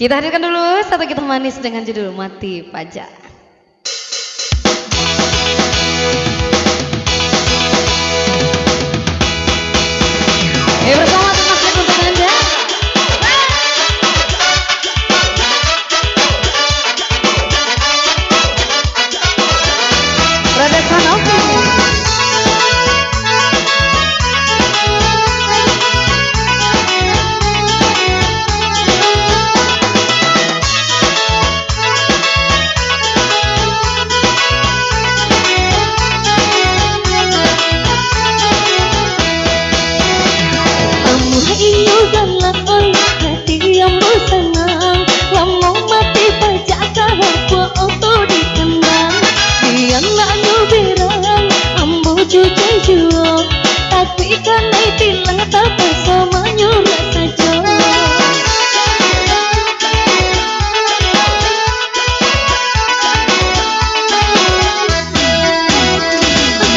Kita hadirkan dulu satu kisah manis dengan judul Mati Pajak. Bersama Mas Lek untuk Anda. Rada Sanofi. Tapi kan tilang tak sama nyurat saja.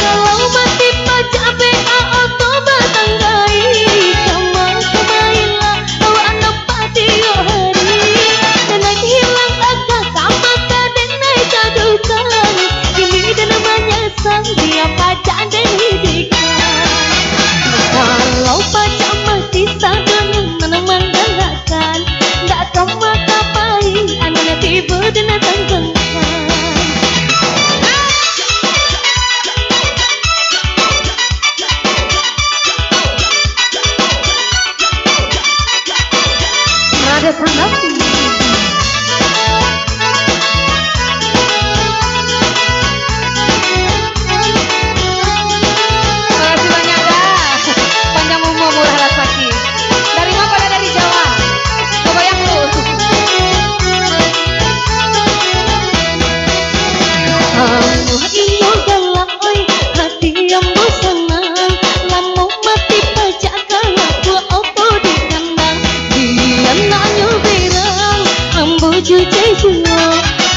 Kalau mati pajak BA auto batanggai, sama kemailah awak anak patio hari. Naik hilang agak sama kaden naik cadukan. Kini dan namanya sang dia pajak dan hidikan. Kalau pajak mati sadun menemang gerakan, tak tahu kapai anak tiba dan tanggung. Rada Sanofi.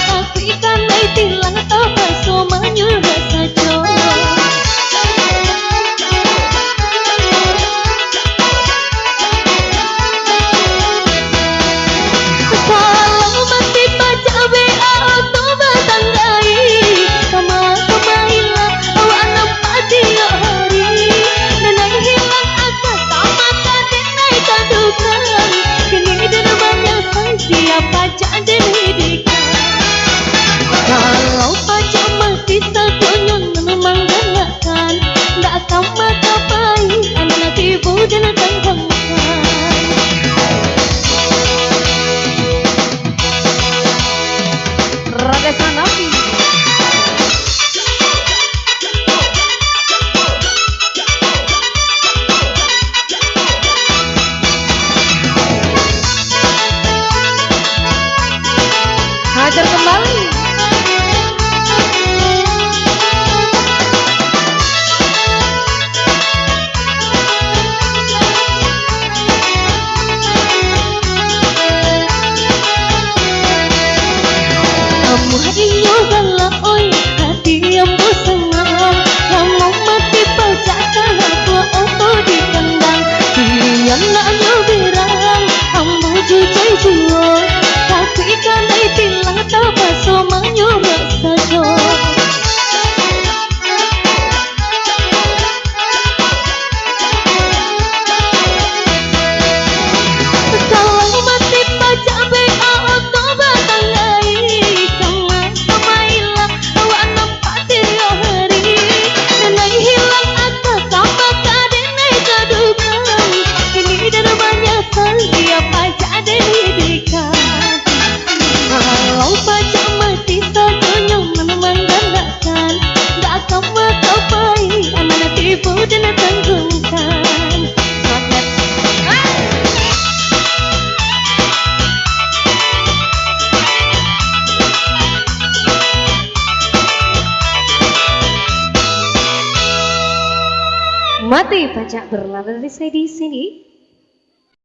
Tapi kan tilang tak sama nyurat saja. Kalau mati pajak BA auto batanggai, sama kemailah awak anak patio hari. Naik hilang agak sama kaden naik cadukan. Kini dan banyak sang dia pajak dan hidikan. Kalau pajak mati satunya memang gerakan, tak sama kapai anak ibu dan tanggungan. Rada Sanofi. Hajar kembali. Kamu hadiah galah oi, hati yang bosangan. Kamu mati pajak karena tua auto di kandang. Yang nak nyobirang, kamu jujur jual. Tapi kan tilang tak sama nyurat saja. Kalau mati pajak BA auto batanggai, sama kemailah awak anak patio hari. Naik hilang agak sama kaden naik cadukan. Kini dan banyak sang dia pajak dan hidikan. Kalau pajak mati satunya memang gerakan, tak sama kapai anak tipu dan tanggungkan. Mati Pajak berlari dari saya di sini.